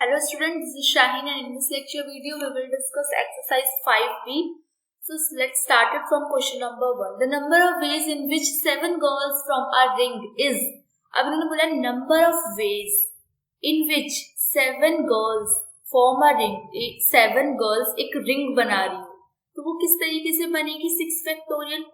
Hello students, this is Shaheen and in this lecture video we will discuss exercise 5B. So let's start it from question number 1. The number of ways in which 7 girls from a ring is. अब इन्होंने बोला number of ways in which 7 girls form a ring. 7 girls एक ring बना रही हो तो वो किस तरीके से बनेगी 6 फैक्टोरियल,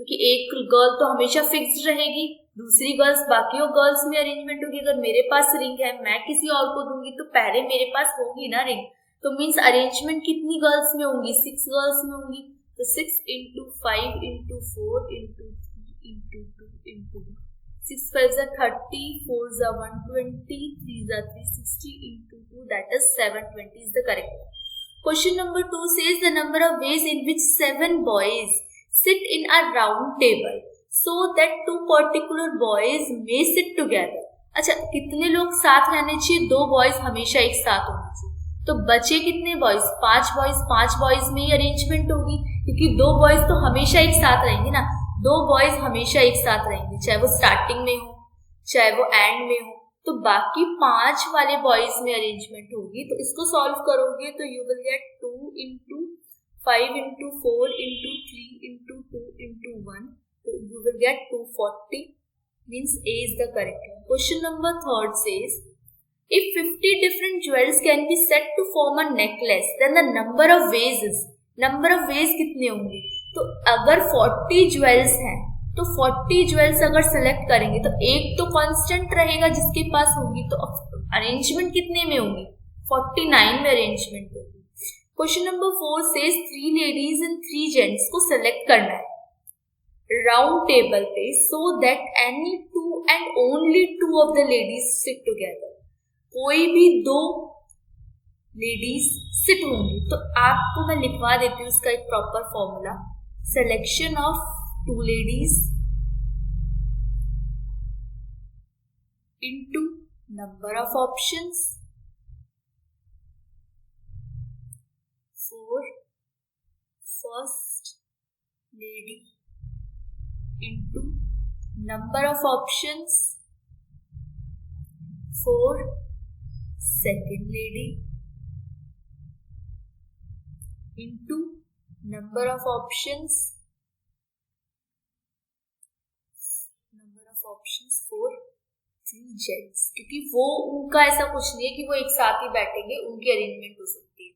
क्योंकि एक गर्ल तो हमेशा फिक्स्ड रहेगी, दूसरी गर्ल्स बाकी गर्ल्स में अरेंजमेंट होगी. अगर मेरे पास रिंग है मैं किसी और को दूंगी तो पहले मेरे पास होगी ना रिंग, तो मीन्स अरेंजमेंट कितनी गर्ल्स में होंगी 6 गर्ल्स में होंगी. तो 6 into 5 into 4 into 3 into 2 into 1. 6 5 are 30, 4 are 120, 3 are 360 into 2, that is 720 is the correct one. Question number 2 says the number of ways in which 7 boys sit in a round table so that 2 particular boys may sit together. अच्छा, कितने लोग साथ रहने चाहिए? 2 boys हमेशा एक साथ होने चाहिए. तो बचे कितने बॉयज? 5 बॉयज. 5 बॉयज में ही अरेंजमेंट होगी, क्योंकि 2 बॉयज तो हमेशा एक साथ रहेंगे ना. 2 बॉयज हमेशा एक साथ रहेंगे, चाहे वो स्टार्टिंग में हो चाहे वो एंड में हो. तो बाकी 5 वाले बॉयज में अरेंजमेंट होगी. तो इसको सॉल्व करोगे तो you will gate 2 into 5 into 4 into 3 into 2 into 1. So you will get 240, means A is the correct one. Question number 3 says, if 50 different jewels can be set to form a necklace, then the number of ways is. Number of ways कितने होंगे? तो अगर 40 jewels हैं तो 40 jewels अगर select करेंगे तो एक तो constant रहेगा जिसके पास होगी, तो अरेंजमेंट कितने में होगी? 49 में अरेंजमेंट होगी. Question number 4 says 3 ladies and 3 gents को select करना है राउंड टेबल पे so that any 2 and only 2 of the ladies sit together. कोई भी 2 लेडीज सिट होंगी. तो आपको मैं लिखवा देती हूँ इसका एक proper formula. Selection of 2 ladies into number of options for first lady into number of options for second lady into number of options for 3 gents. क्योंकि वो उनका ऐसा कुछ नहीं है कि वो एक साथ ही बैठेंगे, उनकी अरेंजमेंट हो सकती है.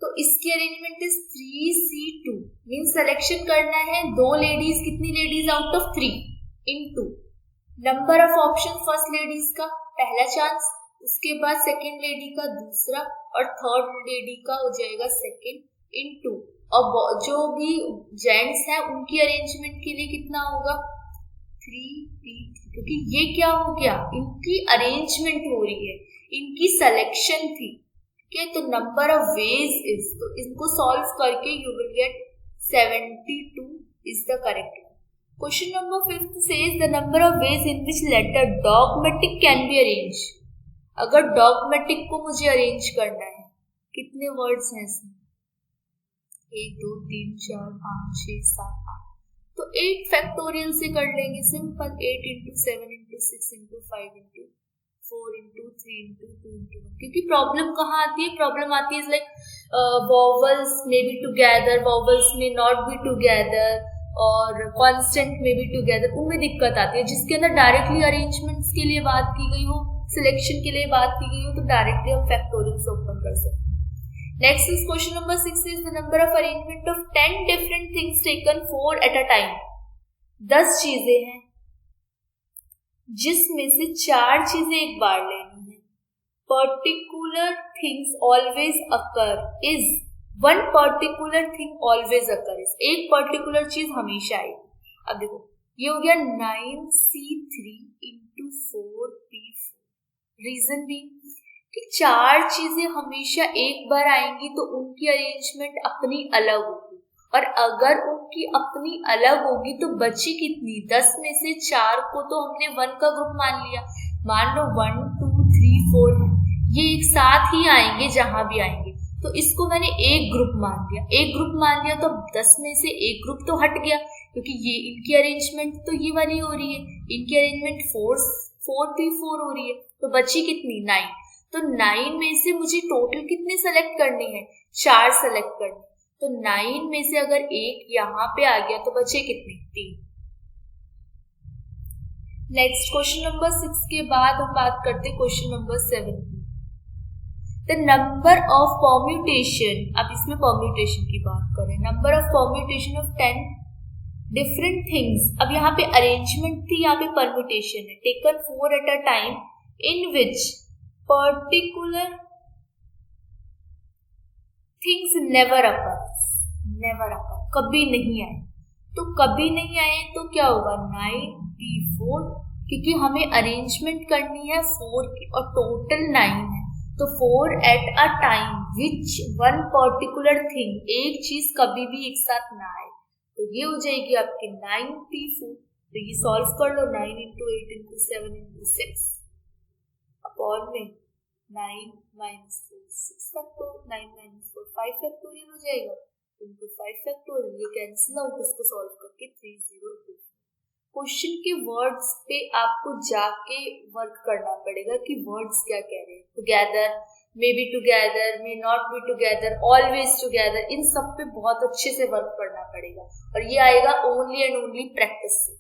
तो इसकी arrangement is 3C2. Means selection करना है 2 लेडीज, कितनी ladies out of 3 into number of option first ladies का पहला चांस, उसके बाद सेकंड लेडी का दूसरा और थर्ड लेडी का हो जाएगा सेकंड इनटू, और जो भी जेंट्स हैं उनकी अरेंजमेंट के लिए कितना होगा 3P3. क्योंकि ये क्या हो गया, इनकी अरेंजमेंट हो रही है, इनकी सिलेक्शन थी. तो नंबर ऑफ वेज इज, तो इनको सॉल्व करके you will get 72 is the correct one. Question number 5 says the number of ways in which letter dogmatic can be arrange. अगर डॉगमेटिक को मुझे अरेंज करना है, कितने वर्ड्स हैं इसमें? 1 2 3 4 5 6 7 8. तो 8 फैक्टोरियल से कर लेंगे simple. 8 into 7 into 6 into 5 into 4 into 3 into 2 into 1. क्योंकि प्रॉब्लम कहाँ आती है? प्रॉब्लम आती है लाइक वॉवल्स में बी टुगेदर, वॉवल्स में नॉट बी टुगेदर और कॉन्स्टेंट में बी टुगेदर, उनमें दिक्कत आती है. जिसके अंदर डायरेक्टली अरेंजमेंट्स के लिए बात की गई हो, सिलेक्शन के लिए बात की गई हो, तो डायरेक्टली हम फैक्टोरियल से ओपन कर सकते हैं. Next is question number 6 is the number of arrangement of 10 different things taken 4 at a time. 10 चीजें हैं जिसमें से 4 चीजें एक बार लेनी है. Particular things always occur is, one particular thing always occur is, एक पर्टिकुलर चीज हमेशा आएगी. अब देखो ये हो गया 9C3 into 4P4. रीजन भी कि 4 चीजें हमेशा एक बार आएंगी तो उनकी अरेंजमेंट अपनी अलग होगी, और अगर उनकी अपनी अलग होगी तो बची कितनी? 10 में से 4 को तो हमने 1 का ग्रुप मान लिया. मान लो 1 2 3 4 है, ये एक साथ ही आएंगे जहां भी आएंगे, तो इसको मैंने एक ग्रुप मान लिया. एक ग्रुप मान लिया तो 10 में से एक ग्रुप तो हट गया, क्योंकि ये इनकी अरेंजमेंट तो ये वाली हो रही है, इनकी अरेंजमेंट 4P4 हो रही है. तो बची कितनी? 9. तो 9 में से मुझे टोटल कितने सेलेक्ट करने हैं, 4 सेलेक्ट करने। तो 9 में से अगर एक यहाँ पे आ गया तो बचे कितने, 3। नेक्स्ट क्वेश्चन नंबर 6 के बाद हम बात करते हैं क्वेश्चन नंबर 7 की। द नंबर ऑफ परम्यूटेशन, अब इसमें परम्यूटेशन की बात करें, number of permutation of 10 different things. अब यहाँ पे अरेंजमेंट थी, यहाँ पे परम्यूटेशन है। Taken 4 at a time in which particular things never occurs, never occur, कभी नहीं आए। तो कभी नहीं आए तो क्या होगा, 94, क्योंकि हमें अरेंजमेंट करनी है 4 की और टोटल 9 है। तो 4 at a time which one particular thing, एक चीज कभी भी एक साथ ना आए, तो ये हो जाएगी आपकी 94। तो ये सॉल्व कर लो, 9 इंटू 8 इंटू 7 इंटू 6 अपॉन में 9 माइनस 4 6 फैक्टोरियल, 9 माइनस 4 5 फैक्टोरियल हो जाएगा इंटू 5 फैक्टोरियल। ये कैंसिल आउट, इसको सॉल्व करके 302। क्वेश्चन के वर्ड्स पे आपको जाके वर्क करना पड़ेगा कि वर्ड्स क्या कह रहे हैं। Together, may be together, may not be together, always together, इन सब पे बहुत अच्छे से वर्क करना पड़ेगा और ये आएगा ओनली एंड ओनली प्रैक्टिस से।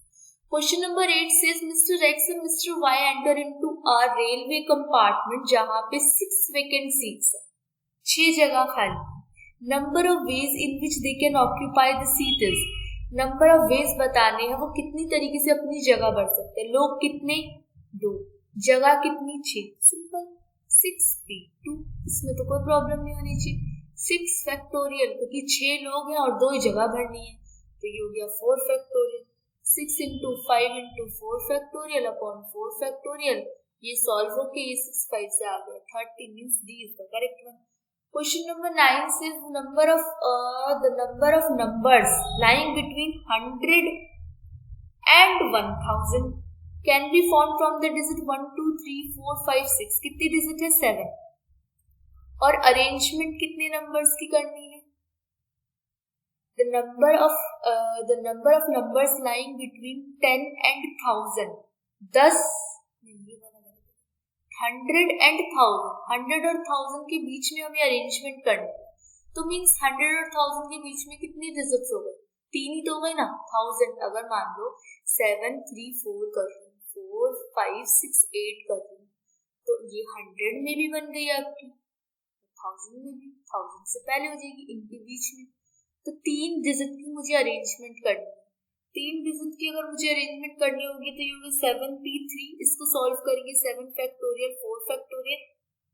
Question number 8 says Mr. X and Mr. Y enter into a railway compartment जहाँ पे 6 vacant seats है, 6 जगह खाली। Number of ways in which they can occupy the seat is, number of veg बताने हैं, वो कितनी तरीके से अपनी जगह भर सकते हैं। लोग कितने, 2, जगह कितनी, 6, सिंपल 6p2, इसमें तो कोई प्रॉब्लम नहीं होनी चाहिए। 6 फैक्टोरियल, क्योंकि 6 लोग हैं और 2 ही जगह भरनी है, तो ये हो गया 4 factorial. 6 into 5 into 4 factorial upon 4 factorial, ये सॉल्व होके ये 6 5 से आ गया 30, means D is the correct one. Question number 9 says the number of numbers lying between 100 and 1000 can be found from the digit 1 2 3 4 5 6। कितनी डिजिट है, 7। और अरेंजमेंट कितने numbers की करनी है, the number of numbers lying between 10 and 1000, 10, 100 and 1000, 100 और 1000 के बीच में हमें अरेंजमेंट करनी है। तो मीन्स 100 और 1000 के बीच में कितनी डिजिट्स हो गए, 3 ही तो हो गए ना। 1000 अगर मान लो 7 3 4 कर रही हूँ, 4 5 6 8 कर रही हूँ, तो ये 100 में भी बन गई आपकी, 1000 में भी, 1000 से पहले हो जाएगी, इनके बीच में। तो 3 डिजिट की मुझे अरेंजमेंट करनी है। 3 डिजिट की अगर मुझे अरेंजमेंट करनी होगी तो ये होगी 7p3, इसको सॉल्व करेंगे 7 फैक्टोरियल 4 फैक्टोरियल,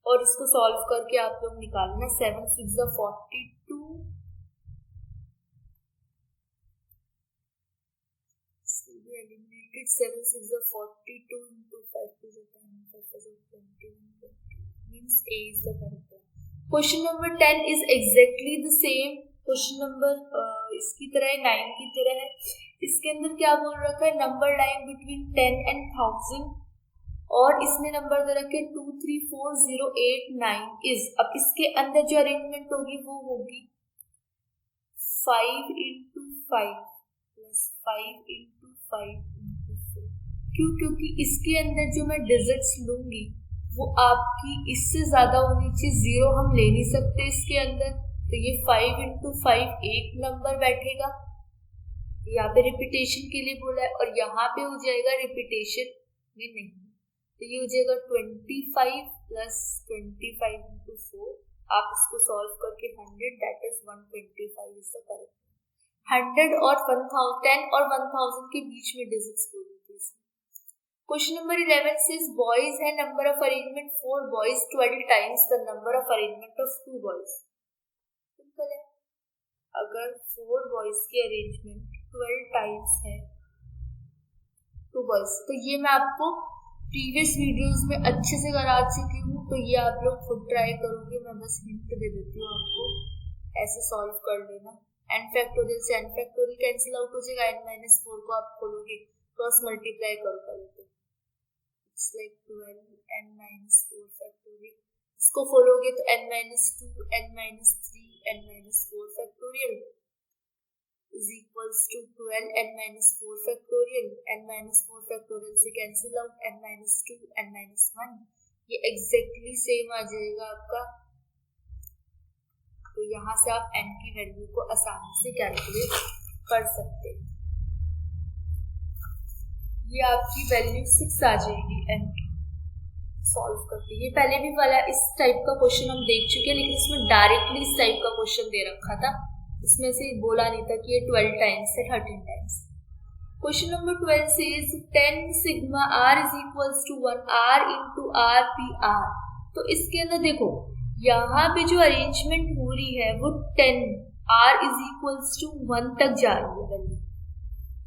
और इसको सॉल्व करके आप लोग निकालना 7 6 42, 7 6 42 into 5 to the 10, 5 to 21, means A is the correct one. Question number 10 is exactly the same question number इसकी तरह है, 9 की तरह है। इसके अंदर क्या बोल रखा है, नंबर लाइन बिटवीन 10 and 1000, और इसमें नंबर दे रखे 2 3 4 0 8 9 इज। अब इसके अंदर जो अरेंजमेंट होगी वो होगी 5 into 5 plus 5 into 5 into 4। क्यों, क्योंकि इसके अंदर जो मैं डिजिट्स लूंगी वो आपकी इससे ज्यादा होनी चाहिए, 0 हम ले नहीं सकते इसके अंदर। तो ये 5 into 5 एक नंबर बैठेगा, यहाँ पे रिपीटेशन के लिए बोला है, और यहाँ पे हो जाएगा रिपीटेशन में नहीं, तो ये हो जाएगा 25 plus 25 into 4। आप इसको सॉल्व करके 100 that is 125 is the correct. 100 और 10 और 1000 के बीच में डिजिट्स बोली थी इसमें। क्वेश्चन नंबर 11 says boys है number of arrangement 4 boys 12 times the number of arrangement of 2 boys। Simple है, अगर 4 बॉयज की अरेंजमेंट 12 टाइम्स है 2 बॉयज, तो ये मैं आपको प्रीवियस वीडियोस में अच्छे से करा चुकी हूँ, तो ये आप लोग खुद ट्राई करोगे, मैं बस हिंट दे देती हूँ आपको, ऐसे सॉल्व कर लेना। n फैक्टोरियल से n फैक्टोरियल कैंसिल आउट हो जाएगा, n-4 को आप खोलोगे क्रॉस मल्टीप्लाई करो पहले तो इट्स लाइक 12 n-4 फैक्टोरियल, इसको खोलोगे तो n-2 n-3 n-4 factorial is equals to 12 n-4 factorial, n-4 factorial से cancel out, n-2 n-1, ये एग्जैक्टली सेम आ जाएगा आपका। तो यहाँ से आप n की वैल्यू को आसानी से कैलकुलेट कर सकते हैं। ये आपकी वैल्यू 6 आ जाएगी n की सॉल्व करके। ये पहले भी वाला इस टाइप का क्वेश्चन हम देख चुके हैं, लेकिन इसमें डायरेक्टली इस टाइप का क्वेश्चन दे रखा था, इसमें से बोला नहीं था कि ये 12 टाइम्स है 13 times. Question number 12 says 10 sigma r is equals to 1 r into r p r। तो इसके अंदर देखो यहाँ पे जो अरेंजमेंट हो रही है वो 10 r is equals to 1 तक जा रही है वैल्यू।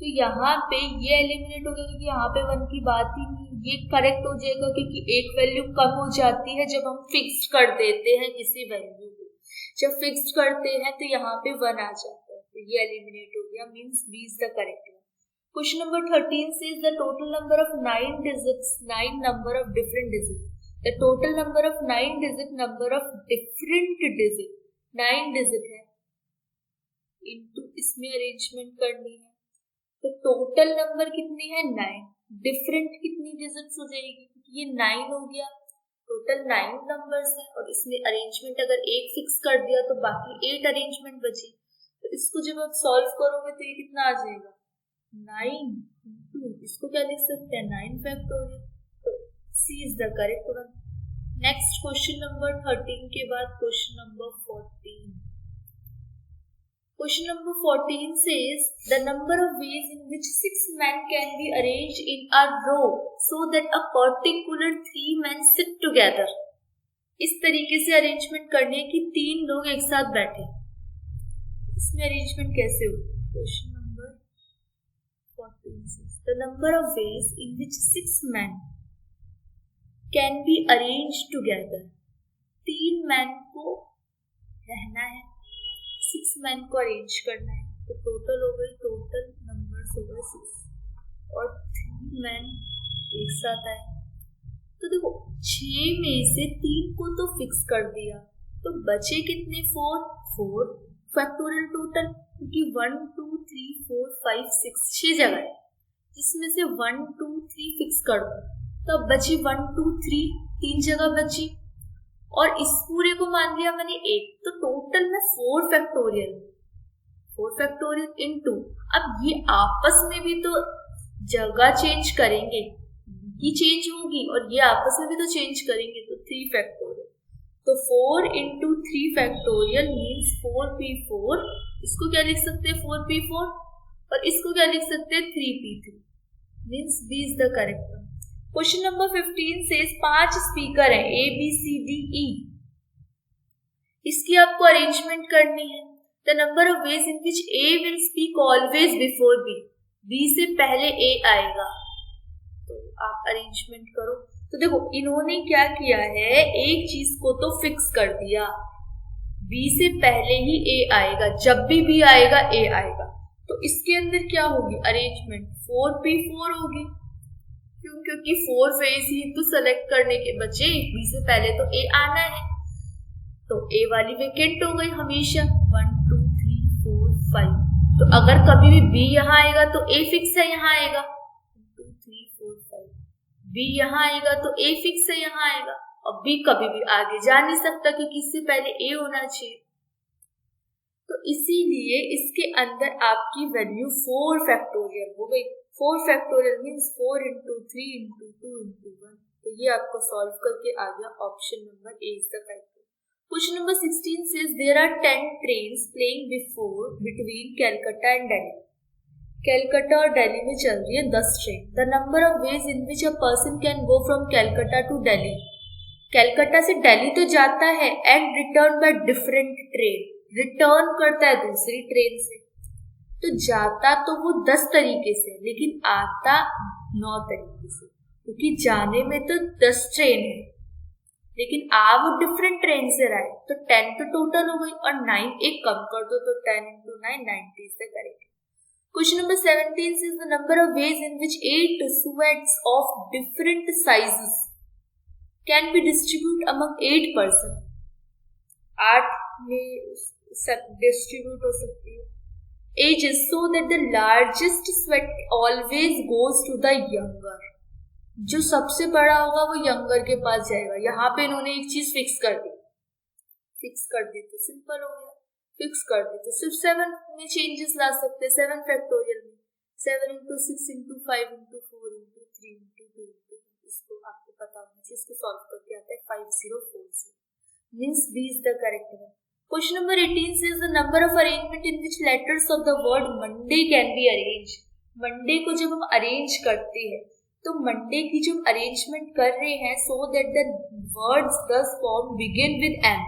तो यहाँ पे ये एलिमिनेट हो गया क्योंकि यहाँ पे 1 की बात ही नहीं। ये करेक्ट हो जाएगा क्योंकि एक वैल्यू कम हो जाती है जब हम फिक्स्ड कर देते हैं किसी वैल्यू को। जब फिक्स्ड करते हैं तो यहाँ पे 1 आ जाता है, तो ये एलिमिनेट हो गया, means B is the correct one. Question number 13 says the total number of 9 digits, 9 number of different digits, the total number of 9 digit number of different digit, 9 digit है इनटू इसमें अरेंजमेंट करनी है। तो total number कितनी है 9, different कितनी digits हो जाएगी क्योंकि ये 9 हो गया, टोटल 9 नंबर्स है और इसमें अरेंजमेंट अगर 8 फिक्स कर दिया तो बाकी 8 अरेंजमेंट बची। तो इसको जब आप सॉल्व करोगे तो ये कितना आ जाएगा 9 इंटू इसको क्या लिख सकते हैं 9 फैक्टोरियल। तो C is the correct one. Next question number 13 के बाद question number 14। Question number 14 says the number of ways in which 6 men can be arranged in a row so that a particular 3 men sit together। इस तरीके से arrangement करनी है कि 3 लोग एक साथ बैठे। इसमें अरेंजमेंट कैसे हो? Question number 14 says the number of ways in which 6 men can be arranged together। 3 man को रहना है, 6 मैन को अरेंज करना है, तो टोटल हो गई, टोटल नंबर्स हो गए 6 और 3 मैन एक साथ आए। तो देखो 6 में से 3 को तो फिक्स कर दिया, तो बचे कितने 4 फैक्टोरियल टोटल, क्योंकि 1 2 3 4 5 6 6 जगह है जिसमें से 1 2 3 फिक्स कर दो, तो अब बची 1 2 3 3 जगह बची और इस पूरे को मान लिया मैंने 1, तो टोटल में 4 फैक्टोरियल इनटू, अब ये आपस में भी तो जगह चेंज करेंगे, ये चेंज होगी और ये आपस में भी तो चेंज करेंगे, तो 3 फैक्टोरियल। तो 4 इंटू 3 फैक्टोरियल मीन्स 4p4। इसको क्या लिख सकते हैं 4p4 और इसको क्या लिख सकते हैं 3p3, means B is the correct one. Question number 15 says 5 speaker है A B C D E, इसकी आपको अरेंजमेंट करनी है। The number of ways in which A will speak always before B, B से पहले A आएगा, तो आप अरेंजमेंट करो। तो देखो इन्होंने क्या किया है, एक चीज को तो फिक्स कर दिया, B से पहले ही A आएगा, जब भी B आएगा A आएगा, तो इसके अंदर क्या होगी अरेंजमेंट 4p4 होगी, क्योंकि 4 फेज ही तो सेलेक्ट करने के बचे, बी से पहले तो ए आना है, तो ए वाली वेकेंट हो गई हमेशा 1 2 3 4 5। तो अगर कभी भी बी यहाँ आएगा तो ए फिक्स है यहाँ आएगा 2 3 4 5, बी यहाँ आएगा तो ए फिक्स है यहाँ आएगा, और बी कभी भी आगे जा नहीं सकता क्योंकि इससे पहले ए होना चाहिए। तो इसीलिए इसके अंदर आपकी वैल्यू 4 फैक्टोरियल हो गई। 4 factorial means 4 into 3 into 2 into 1। तो ये आपको सॉल्व करके आ गया option number A is the correct. Question number 16 says there are 10 trains playing before between Calcutta and Delhi। Calcutta और दिल्ली में चल रही है 10 train. The number of ways in which a person can go from Calcutta to Delhi. Calcutta से दिल्ली तो जाता है and return by different train, return करता है दूसरी ट्रेन से। तो जाता तो वो 10 तरीके से लेकिन आता 9 तरीके से, क्योंकि जाने में तो 10 ट्रेन है लेकिन आ वो डिफरेंट ट्रेन से रहा है, तो 10 तो टोटल हो गई और 9 एक कम कर दो, तो 10 into 9 90 से correct. Question number 17 is the number of ways in which 8 sweats of different sizes can be distributed among 8 person। 8 में डिस्ट्रीब्यूट हो सकती है ages so that the largest sweat always goes to the younger। जो सबसे बड़ा होगा वो younger के पास जाएगा। यहाँ पे इन्होंने एक चीज फिक्स कर दी, सिंपल हो गया। फिक्स कर देते सिर्फ 7 में चेंजेस ला सकते, 7 फैक्टोरियल में 7 into 6 into 5 into 4 into 3 into 2 into, इसको आपको पता होना चाहिए। इसको सॉल्व करके आता है 5040, means B is the correct one। Question number 18 says the number of arrangement in which letters of the word Monday can be arranged। Monday को जब हम अरेंज करते हैं तो मंडे की जो अरेंजमेंट कर रहे हैं so that the words thus form begin with M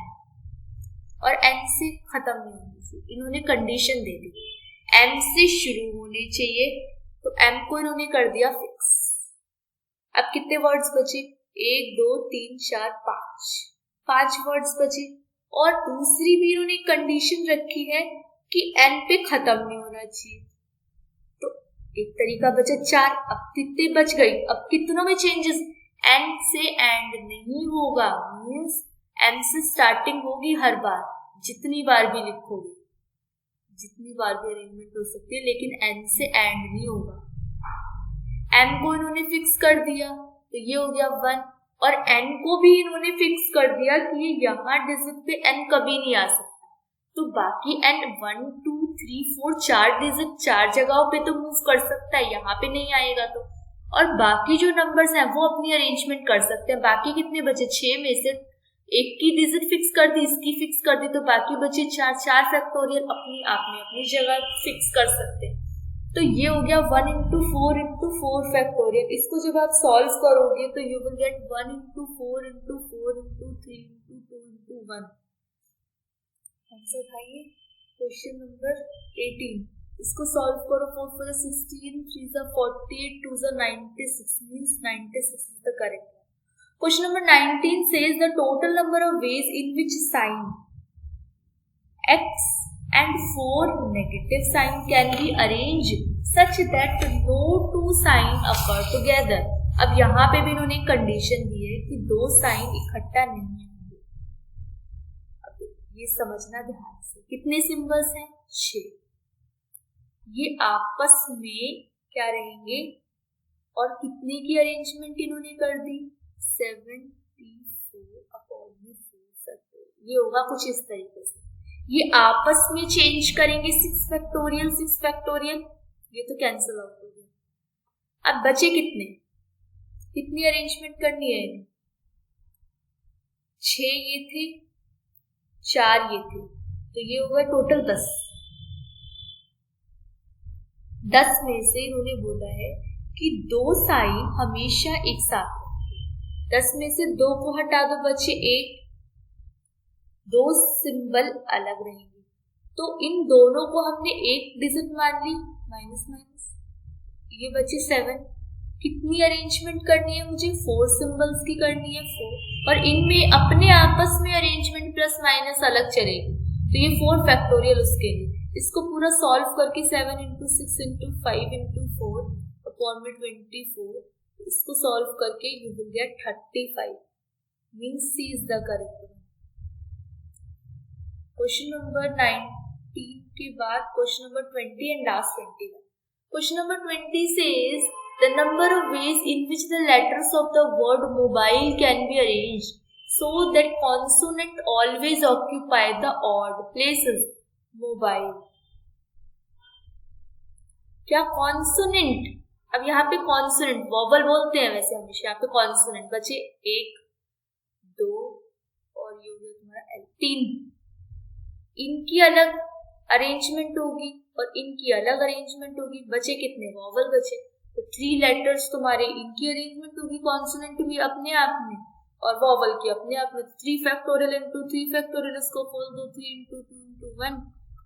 और एम से खत्म नहीं होनी चाहिए। इन्होंने कंडीशन दे दी एम से शुरू होने चाहिए, तो एम को इन्होंने कर दिया फिक्स। अब कितने वर्ड्स बचे? 1 2 3 4 5 वर्ड्स बचे। और दूसरी भी इन्होंने कंडीशन रखी है कि एन पे खत्म नहीं होना चाहिए, तो एक तरीका बचा 4। अब कितने बच गई? अब कितनों में चेंजेस? एन से एंड नहीं होगा, मीन्स एम से स्टार्टिंग होगी हर बार, जितनी बार भी लिखोगे, जितनी बार भी अरेंजमेंट हो सकती है, लेकिन एन से एंड नहीं होगा। एम को इन्होंने फिक्स कर दिया तो ये हो गया 1, और एन को भी इन्होंने फिक्स कर दिया कि ये यहाँ डिजिट पे एन कभी नहीं आ सकता, तो बाकी एन 1 2 3 4 4 डिजिट 4 जगहों पे तो मूव कर सकता है, यहाँ पे नहीं आएगा तो। और बाकी जो नंबर्स हैं वो अपनी अरेंजमेंट कर सकते हैं। बाकी कितने बचे? 6 में से एक की डिजिट फिक्स कर दी, इसकी फिक्स कर दी, तो बाकी बचे 4 फैक्टोरियल अपनी आप में अपनी जगह फिक्स कर सकते हैं। तो ये हो गया 1 into 4 into 4 फैक्टोरियल। इसको जब आप सॉल्व करोगे तो you will gate 1 into 4 into 4 into 3 into 2 into 1। Answer आइए क्वेश्चन नंबर 18। इसको सॉल्व करो। 4 4 16, 3 48, 2 96, means 96 is the correct. Question number 19 says the total number of ways in which sign X and 4 negative sign can be arranged such that no two sign occur together। अब यहाँ पे भी इन्होंने condition दी है कि 2 sign इकट्ठा नहीं होंगे। अब ये समझना ध्यान से, कितने सिंबल्स हैं? 6। ये आपस में क्या रहेंगे और कितने की अरेंजमेंट इन्होंने कर दी? 74/4। ये होगा कुछ इस तरीके से। ये आपस में चेंज करेंगे 6 फैक्टोरियल, ये तो कैंसिल आउट हो गया। अब बचे कितनी अरेंजमेंट करनी है? 6 ये थे, 4 ये थे, तो ये होगा टोटल 10। 10 में से इन्होंने बोला है कि 2 साइन हमेशा एक साथ। 10 में से 2 को हटा दो, बचे 1, 2 सिंबल अलग रहेंगे, तो इन दोनों को हमने एक डिजिट मान ली, माइनस माइनस, ये बचे 7। कितनी अरेंजमेंट करनी है मुझे? 4 सिंबल्स की करनी है, 4, और इनमें अपने आपस में अरेंजमेंट प्लस माइनस अलग चलेगी, तो ये 4 फैक्टोरियल उसके लिए। इसको पूरा सॉल्व करके 7 into 6 into 5 into 4 अपॉन में 24, इसको सॉल्व करके you will get 35, means C is the correct one. Question number 19 के बाद question number 20 and last 21। Question number 20 says the number of ways in which the letters of the word mobile can be arranged so that consonant always occupy the odd places। Mobile क्या consonant? अब यहाँ पे consonant vowel बोलते हैं वैसे हमेशा, यहाँ पे कॉन्सोनेंट बचे 1 2 और ये हो गया तुम्हारा L 3। इनकी अलग अरेंजमेंट होगी और इनकी अलग अरेंजमेंट होगी। बचे कितने? वॉवल बचे, तो 3 लेटर्स तुम्हारे इनकी अरेंजमेंट होगी, कॉन्सोनेंट भी अपने आप में और वॉवल की अपने आप में। 3 फैक्टोरियल into 3 फैक्टोरियल, इसको खोल दो, 3 into 2 into 1,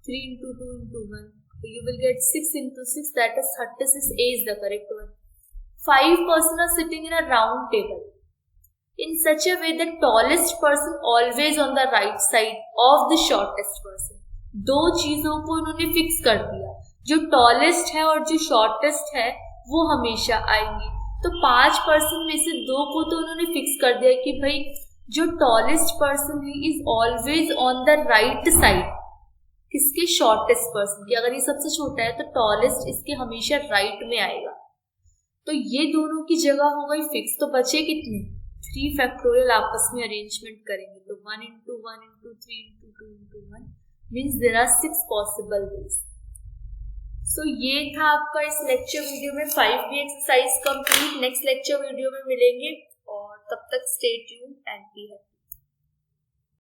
3 into 2 into 1, so you will get 6 into 6, that is 36। A is the correct one। 5 persons are sitting in a round table in such a way that tallest person always on the right side of the shortest person। 2 चीजों को इन्होंने fix कर दिया, जो tallest है और जो shortest है वो हमेशा आएंगे। तो 5 पर्सन में से 2 को तो उन्होंने फिक्स कर दिया कि भाई जो टॉलेस्ट पर्सन है is always on the right side, किसके? शॉर्टेस्ट पर्सन की। अगर ये सबसे छोटा है तो टॉलेस्ट इसके हमेशा राइट में आएगा। तो ये दोनों की जगह हो गई फिक्स, तो बचे कितने 3 फैक्टोरियल आपस में अरेंजमेंट करेंगे तो 1 into 1 into 3 into 2 into 1 means there are 6 possible ways. So ये था आपका इस लेक्चर वीडियो में 5B exercise complete. Next lecture video में मिलेंगे और तब तक stay tuned and be happy.